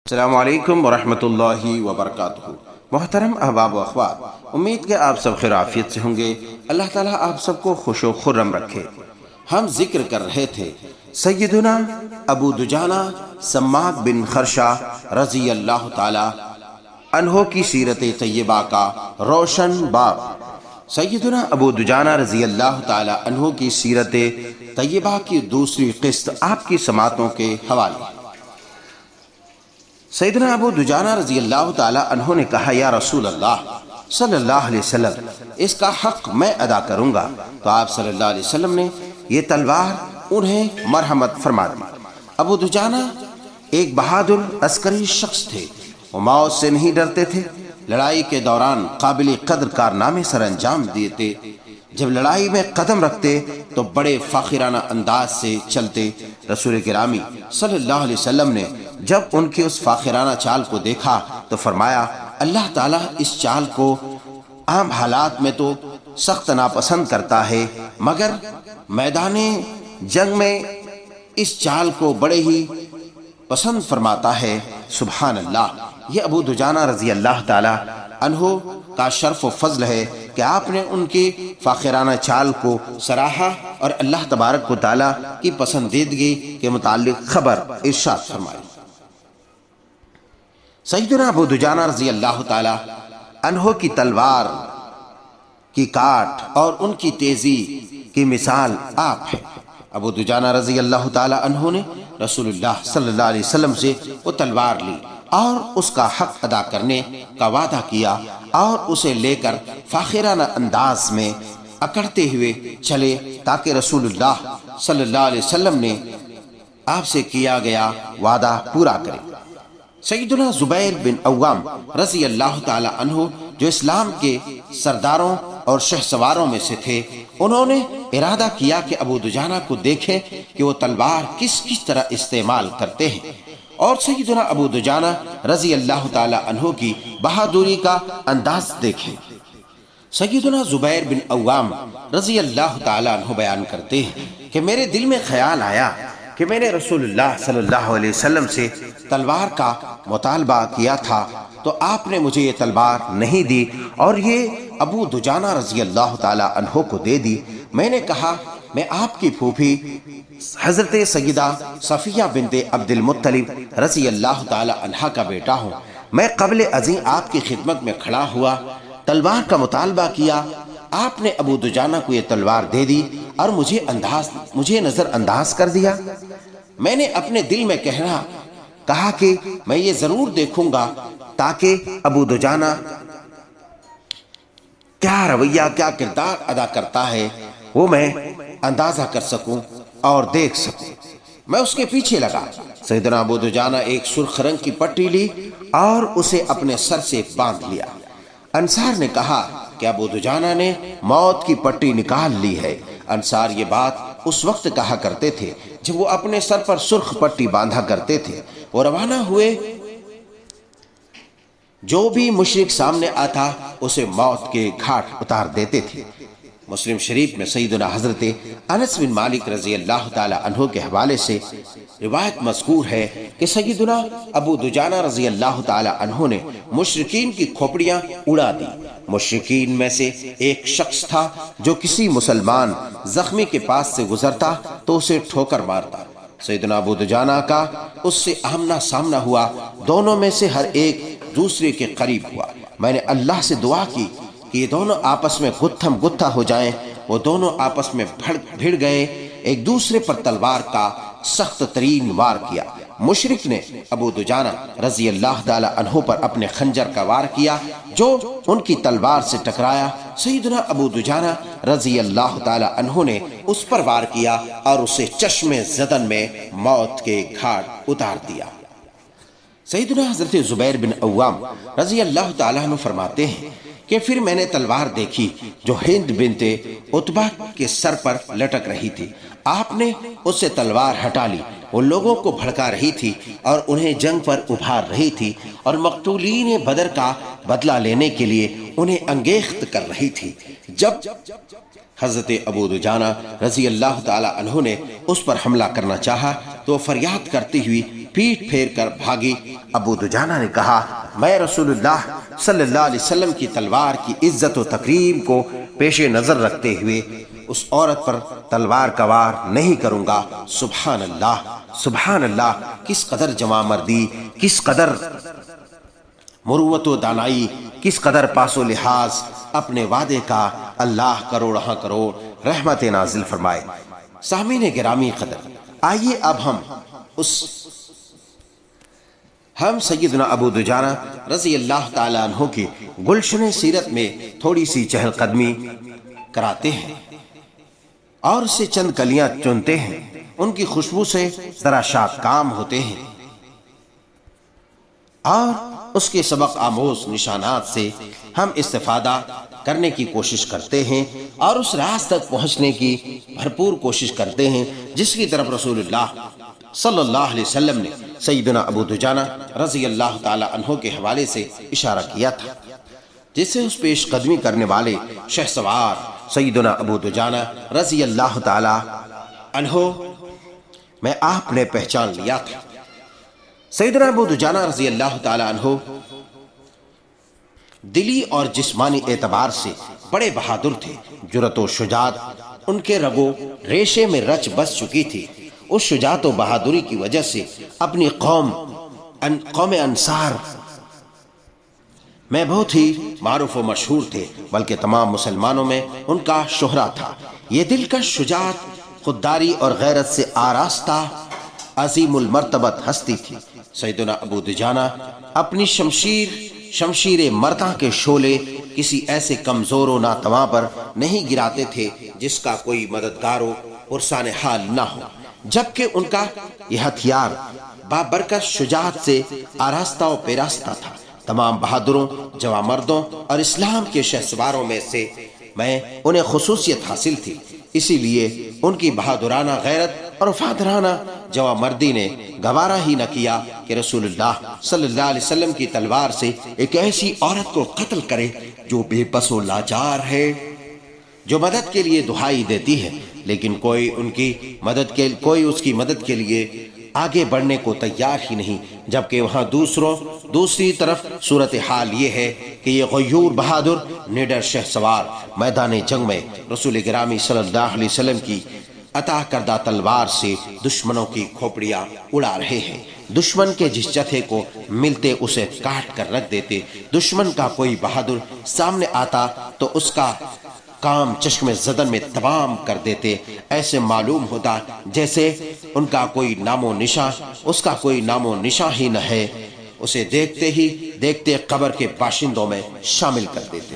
السلام علیکم ورحمۃ اللہ وبرکاتہ۔ محترم احباب و اخوات، امید کہ آپ سب خیر عافیت سے ہوں گے۔ اللہ تعالیٰ آپ سب کو خوش و خرم رکھے۔ ہم ذکر کر رہے تھے سیدنا ابو دجانہ سماک بن خرشہ رضی اللہ تعالیٰ عنہ کی سیرت طیبہ کا روشن باب۔ سیدنا ابو دجانہ رضی اللہ تعالیٰ عنہ کی سیرت طیبہ کی دوسری قسط آپ کی سماعتوں کے حوالے۔ سیدنا ابو دجانہ رضی اللہ تعالیٰ عنہ نے کہا، یا رسول اللہ صلی اللہ علیہ وسلم، اس کا حق میں ادا کروں گا۔ تو آپ صلی اللہ علیہ وسلم نے یہ تلوار انہیں مرحمت فرما دی۔ ابو دجانہ ایک بہادر عسکری شخص تھے، وہ موت سے نہیں ڈرتے تھے۔ لڑائی کے دوران قابل قدر کارنامے سر انجام دیتے۔ جب لڑائی میں قدم رکھتے تو بڑے فاخرانہ انداز سے چلتے۔ رسول گرامی صلی اللہ علیہ وسلم نے جب ان کی اس فاخرانہ چال کو دیکھا تو فرمایا، اللہ تعالیٰ اس چال کو عام حالات میں تو سخت ناپسند کرتا ہے، مگر میدان جنگ میں اس چال کو بڑے ہی پسند فرماتا ہے۔ سبحان اللہ۔ یہ ابو دجانہ رضی اللہ تعالیٰ عنہ کا شرف و فضل ہے کہ آپ نے ان کی فاخرانہ چال کو سراہا اور اللہ تبارک و تعالیٰ کی پسندیدگی کے متعلق خبر ارشاد فرمائی۔ سیدنا ابو دجانہ رضی اللہ تعالیٰ عنہ کی تلوار کی کاٹ اور ان کی تیزی کی مثال آپ ہے۔ ابو دجانہ رضی اللہ تعالیٰ عنہ نے رسول اللہ صلی اللہ علیہ وسلم سے وہ تلوار لی اور اس کا حق ادا کرنے کا وعدہ کیا اور اسے لے کر فاخرانہ انداز میں اکڑتے ہوئے چلے تاکہ رسول اللہ صلی اللہ علیہ وسلم نے آپ سے کیا گیا وعدہ پورا کرے۔ سیدنا زبیر بن عوام رضی اللہ تعالی عنہ جو اسلام کے سرداروں اور شہسواروں میں سے تھے، انہوں نے ارادہ کیا کہ ابو دجانہ کو دیکھیں کہ وہ تلوار کس طرح استعمال کرتے ہیں اور سیدنا ابو دجانہ رضی اللہ تعالی عنہ کی بہادری کا انداز دیکھیں۔ سیدنا زبیر بن عوام رضی اللہ تعالی عنہ بیان کرتے ہیں کہ میرے دل میں خیال آیا کہ میں نے رسول اللہ صلی اللہ علیہ وسلم سے تلوار کا مطالبہ کیا تھا تو آپ نے مجھے یہ تلوار نہیں دی اور یہ ابو دجانہ رضی اللہ تعالی عنہ کو دے دی۔ میں نے کہا، میں آپ کی پھوپھی حضرت سیدہ صفیہ بنت عبد المطلب رضی اللہ تعالی عنہ کا بیٹا ہوں۔ میں قبل ازیں آپ کی خدمت میں کھڑا ہوا، تلوار کا مطالبہ کیا، آپ نے ابو دجانہ کو یہ تلوار دے دی اور مجھے نظر انداز کر دیا۔ میں نے اپنے دل میں کہا کہ میں یہ ضرور دیکھوں گا تاکہ ابو دجانہ کیا رویہ، کیا کردار ادا کرتا ہے وہ میں اندازہ کر سکوں اور دیکھ سکوں۔ میں اس کے پیچھے لگا۔ سیدنا ابو دجانہ ایک سرخ رنگ کی پٹی لی اور اسے اپنے سر سے باندھ لیا۔ انصار نے کہا کہ ابو دجانہ نے موت کی پٹی نکال لی ہے۔ انصار یہ بات اس وقت کہا کرتے تھے جب وہ اپنے سر پر سرخ پٹی باندھا کرتے تھے۔ وہ روانہ ہوئے، جو بھی مشرک سامنے آتا اسے موت کے گھاٹ اتار دیتے تھے۔ مسلم شریف میں سیدنا حضرت انس بن مالک رضی اللہ تعالی عنہ کے حوالے سے روایت مذکور ہے کہ سیدنا ابو دجانہ رضی اللہ تعالی عنہ نے مشرکین کی کھوپڑیاں اڑا دی۔ مشرکین میں سے ایک شخص تھا جو کسی مسلمان زخمی کے پاس سے گزرتا تو اسے ٹھوکر مارتا۔ سیدنا ابو دجانہ کا اس سے آمنا سامنا ہوا، دونوں میں سے ہر ایک دوسرے کے قریب ہوا۔ میں نے اللہ سے دعا کی کہ یہ دونوں آپس میں گتھم گتھا ہو جائیں۔ وہ دونوں آپس میں بھڑ گئے، ایک دوسرے پر تلوار کا سخت ترین وار کیا۔ مشرک نے ابو دجانہ رضی اللہ تعالی عنہ پر اپنے خنجر کا وار کیا جو ان کی تلوار سے ٹکرایا۔ سیدنا ابو دجانہ رضی اللہ تعالی عنہ نے اس پر وار کیا اور اسے چشم زدن میں موت کے گھاٹ اتار دیا۔ سیدنا حضرت زبیر بن عوام رضی اللہ تعالیٰ عنہ فرماتے ہیں کہ پھر میں نے تلوار دیکھی جو ہند بنت عتبہ کے سر پر لٹک رہی تھی۔ آپ نے اس سے تلوار ہٹا لی۔ وہ لوگوں کو بھڑکا رہی تھی اور انہیں جنگ پر ابھار رہی تھی اور مقتولین بدر کا بدلہ لینے کے لیے انہیں انگیخت کر رہی تھی۔ جب حضرت ابو دجانہ رضی اللہ تعالی عنہ نے اس پر حملہ کرنا چاہا تو فریاد کرتی ہوئی پیٹ پھیر کر بھاگی۔ ابو دجانہ نے کہا میں رسول اللہ صلی اللہ علیہ وسلم کی تلوار کی عزت و تکریم کو پیش نظر رکھتے ہوئے اس عورت پر تلوار کا وار نہیں کروں گا۔ سبحان اللہ، سبحان اللہ، کس قدر جوان مردی، کس قدر مروت و دانائی، کس قدر پاس و لحاظ، اپنے وعدے کا اللہ کروڑ ہاں کروڑ رحمت نازل فرمائے۔ سامعین گرامی قدر، آئیے اب ہم سیدنا ابو دجانہ رضی اللہ تعالیٰ عنہ کی گلشن سیرت میں تھوڑی سی چہل قدمی کراتے ہیں اور اس سے چند کلیاں چنتے ہیں، ان کی خوشبو سے ذرا شاد کام ہوتے ہیں اور اس کے سبق آموز نشانات سے ہم استفادہ کرنے کی کوشش کرتے ہیں اور اس راز تک پہنچنے کی بھرپور کوشش کرتے ہیں جس کی طرف رسول اللہ صلی اللہ علیہ وسلم نے سیدنا ابو دجانہ رضی اللہ تعالی عنہ کے حوالے سے اشارہ کیا تھا، جس سے اس پیش قدمی کرنے والے شہسوار سیدنا ابو دجانہ رضی اللہ تعالی عنہ میں آپ نے پہچان لیا تھا۔ سیدنا ابو دجانہ رضی اللہ تعالی عنہ دلی اور جسمانی اعتبار سے بڑے بہادر تھے۔ جرأت و شجاعت ان کے رگو ریشے میں رچ بس چکی تھی۔ اس شجاعت و بہادری کی وجہ سے اپنی قوم انصار میں بہت ہی معروف و مشہور تھے، بلکہ تمام مسلمانوں میں ان کا شہرہ تھا۔ یہ دلکش شجاعت، خودداری اور غیرت سے آراستہ عظیم المرتبت ہستی تھی۔ سیدنا ابو دجانہ اپنی شمشیر مرداں کے شعلے کسی ایسے کمزور و ناتواں پر نہیں گراتے تھے جس کا کوئی مددگار و پرسان حال نہ ہو، جبکہ ان کا یہ ہتھیار بابرکت شجاعت سے آراستہ و پیراستہ تھا۔ تمام بہادروں، جوان مردوں اور اسلام کے شہسواروں میں سے میں انہیں خصوصیت حاصل تھی، اسی لیے ان کی بہادرانہ غیرت اور وفادارانہ جوان مردی نے گوارا ہی نہ کیا کہ رسول اللہ صلی اللہ علیہ وسلم کی تلوار سے ایک ایسی عورت کو قتل کرے جو بے بس و لاچار ہے، جو مدد کے لیے دہائی دیتی ہے لیکن کوئی اس کی مدد کے لیے آگے بڑھنے کو تیار ہی نہیں، جبکہ وہاں دوسری طرف صورتحال یہ ہے کہ یہ غیور بہادر نڈر شہسوار میدان جنگ میں رسول گرامی صلی اللہ علیہ وسلم کی عطا کردہ تلوار سے دشمنوں کی کھوپڑیاں اڑا رہے ہیں۔ دشمن کے جس جتھے کو ملتے اسے کاٹ کر رکھ دیتے۔ دشمن کا کوئی بہادر سامنے آتا تو اس کا کام چشم زدن میں تمام کر دیتے۔ ایسے معلوم ہوتا جیسے اس کا کوئی نام و نشاں ہی نہ ہے، اسے دیکھتے ہی دیکھتے قبر کے باشندوں میں شامل کر دیتے۔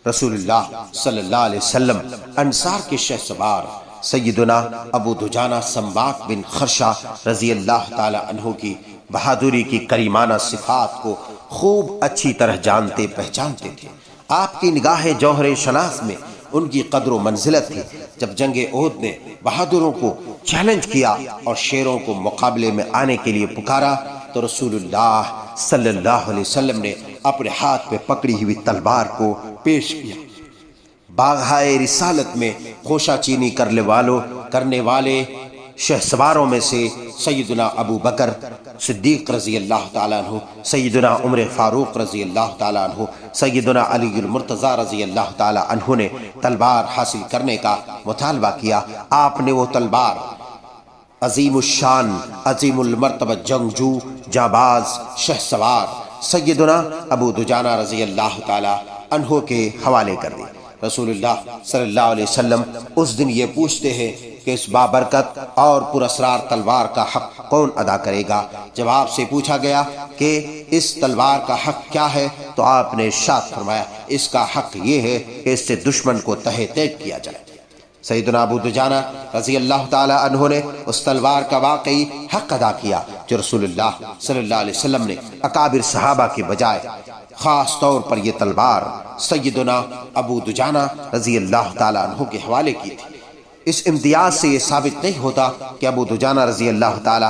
رسول اللہ صلی اللہ علیہ وسلم انصار کے شہسوار سیدنا ابو دجانہ سماک بن خرشہ رضی اللہ تعالی عنہ کی بہادری کی کریمانہ صفات کو خوب اچھی طرح جانتے پہچانتے تھے۔ آپ کی نگاہ جوہر شناس میں ان کی قدر و منزلت تھی۔ جب جنگ احد نے بہادروں کو چیلنج کیا اور شیروں کو مقابلے میں آنے کے لیے پکارا تو رسول اللہ صلی اللہ علیہ وسلم نے اپنے ہاتھ پہ پکڑی ہوئی تلوار کو پیش کیا۔ باغائے رسالت میں خوشہ چینی کرنے والے شہسواروں میں سے سیدنا ابو بکر صدیق رضی اللہ تعالیٰ عنہ، سیدنا عمر فاروق رضی اللہ تعالیٰ عنہ، سیدنا علی المرتضی رضی اللہ تعالیٰ عنہ نے تلوار حاصل کرنے کا مطالبہ کیا۔ آپ نے وہ تلوار عظیم الشان، عظیم المرتبہ جنگجو جاباز شہسوار سیدنا ابو دجانہ رضی اللہ تعالیٰ عنہ کے حوالے کر دی۔ رسول اللہ صلی اللہ علیہ وسلم اس دن یہ پوچھتے ہیں کہ اس بابرکت اور پراسرار تلوار کا حق کون ادا کرے گا؟ جب آپ سے پوچھا گیا کہ اس تلوار کا حق کیا ہے تو آپ نے ارشاد فرمایا اس کا حق یہ ہے کہ اس سے دشمن کو تہہ تیگ کیا جائے۔ سیدنا ابو دجانہ رضی اللہ تعالی عنہ نے اس تلوار کا واقعی حق ادا کیا جو رسول اللہ صلی اللہ علیہ وسلم نے اکابر صحابہ کے بجائے خاص طور پر یہ تلوار سیدنا ابو دجانہ رضی اللہ تعالی عنہ کے حوالے کی تھی۔ اس امتیاز سے یہ ثابت نہیں ہوتا کہ ابو دجانہ رضی اللہ تعالی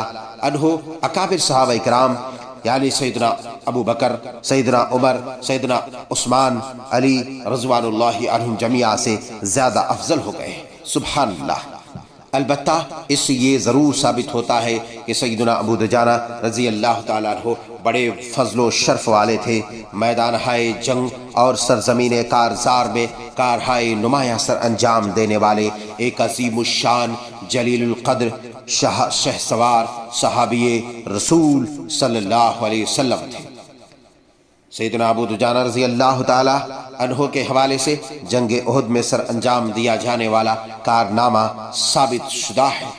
عنہ اکابر صحابہ کرام یعنی سیدنا ابو بکر، سیدنا عمر، سیدنا عثمان، علی رضوان اللہ عنہم جمیعہ سے زیادہ افضل ہو گئے۔ سبحان اللہ۔ البتہ اس سے یہ ضرور ثابت ہوتا ہے کہ سیدنا ابو دجانہ رضی اللہ تعالیٰ عنہ بڑے فضل و شرف والے تھے۔ میدان ہائے جنگ اور سرزمین کارزار میں کارہائے نمایاں سر انجام دینے والے ایک عظیم الشان جلیل القدر شہ سوار صحابی رسول صلی اللہ علیہ وسلم تھے۔ سیدنا ابو دجانہ رضی اللہ تعالی عنہ کے حوالے سے جنگ احد میں سر انجام دیا جانے والا کارنامہ ثابت شدہ ہے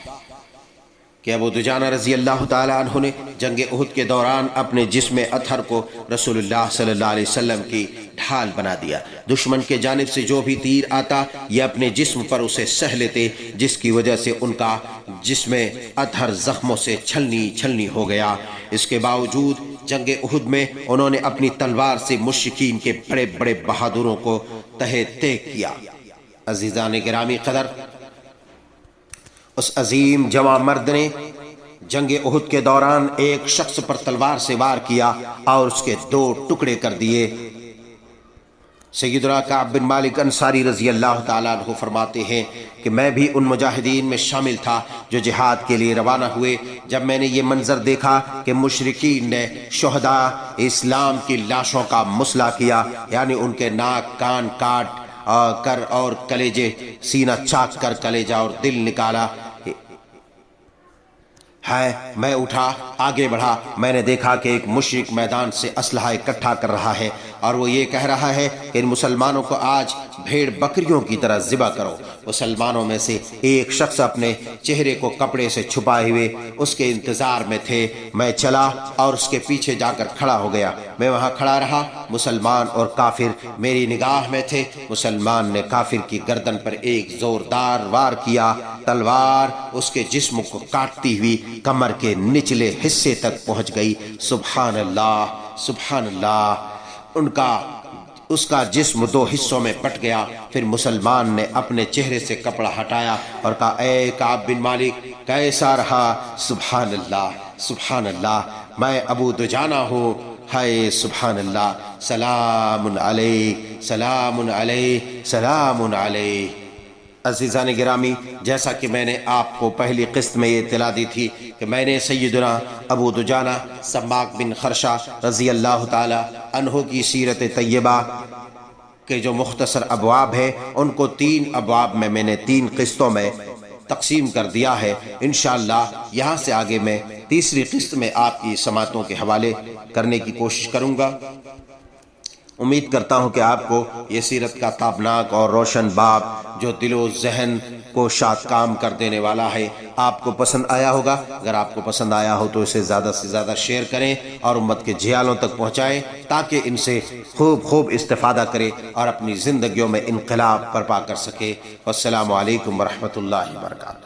کہ ابو دجانہ رضی اللہ تعالی عنہ نے جنگ احد کے دوران اپنے جسم اطہر کو رسول اللہ صلی اللہ علیہ وسلم کی ڈھال بنا دیا۔ دشمن کے جانب سے جو بھی تیر آتا یہ اپنے جسم پر اسے سہ لیتے، جس کی وجہ سے ان کا جسم اطہر زخموں سے چھلنی ہو گیا۔ اس کے باوجود جنگ احد میں انہوں نے اپنی تلوار سے مشرکین کے بڑے بڑے بہادروں کو تہہ تیگ کیا۔ عزیزان گرامی قدر، اس عظیم جواں مرد نے جنگ احد کے دوران ایک شخص پر تلوار سے وار کیا اور اس کے 2 ٹکڑے کر دیے۔ سیدنا کعب بن مالک انصاری رضی اللہ تعالیٰ عنہ فرماتے ہیں کہ میں بھی ان مجاہدین میں شامل تھا جو جہاد کے لیے روانہ ہوئے۔ جب میں نے یہ منظر دیکھا کہ مشرکین نے شہداء اسلام کی لاشوں کا مسئلہ کیا، یعنی ان کے ناک کان کاٹ کر اور کلیجے سینہ چاک کر کلیجہ اور دل نکالا ہے، میں اٹھا آگے بڑھا۔ میں نے دیکھا کہ ایک مشرک میدان سے اسلحہ اکٹھا کر رہا ہے اور وہ یہ کہہ رہا ہے کہ ان مسلمانوں کو آج بھیڑ بکریوں کی طرح ذبح کرو۔ مسلمانوں میں سے ایک شخص اپنے چہرے کو کپڑے سے چھپائے ہوئے اس کے انتظار میں تھے۔ میں چلا اور اس کے پیچھے جا کر کھڑا ہو گیا۔ میں وہاں کھڑا رہا، مسلمان اور کافر میری نگاہ میں تھے۔ مسلمان نے کافر کی گردن پر ایک زوردار وار کیا، تلوار اس کے جسم کو کاٹتی ہوئی کمر کے نچلے حصے تک پہنچ گئی۔ سبحان اللہ، سبحان اللہ۔ اس کا جسم 2 حصوں میں بٹ گیا۔ پھر مسلمان نے اپنے چہرے سے کپڑا ہٹایا اور کہا، اے کعب بن مالک کیسا رہا؟ سبحان اللہ، سبحان اللہ، میں ابو دجانہ ہوں۔ ہائے سبحان اللہ، سلام علیہ، سلام علیہ، سلام علیہ۔ عزیزان گرامی، جیسا کہ میں نے آپ کو پہلی قسط میں یہ اطلاع دی تھی کہ میں نے سیدنا ابو دجانہ سماک بن خرشہ رضی اللہ تعالی عنہ کی سیرت طیبہ کے جو مختصر ابواب ہیں ان کو 3 ابواب میں نے 3 قسطوں میں تقسیم کر دیا ہے۔ انشاءاللہ یہاں سے آگے میں تیسری قسط میں آپ کی سماعتوں کے حوالے کرنے کی کوشش کروں گا۔ امید کرتا ہوں کہ آپ کو یہ سیرت کا تابناک اور روشن باب جو دل و ذہن کو شاد کام کر دینے والا ہے آپ کو پسند آیا ہوگا۔ اگر آپ کو پسند آیا ہو تو اسے زیادہ سے زیادہ شیئر کریں اور امت کے جھیالوں تک پہنچائیں تاکہ ان سے خوب استفادہ کریں اور اپنی زندگیوں میں انقلاب برپا کر سکے۔ والسلام علیکم ورحمۃ اللہ وبرکاتہ۔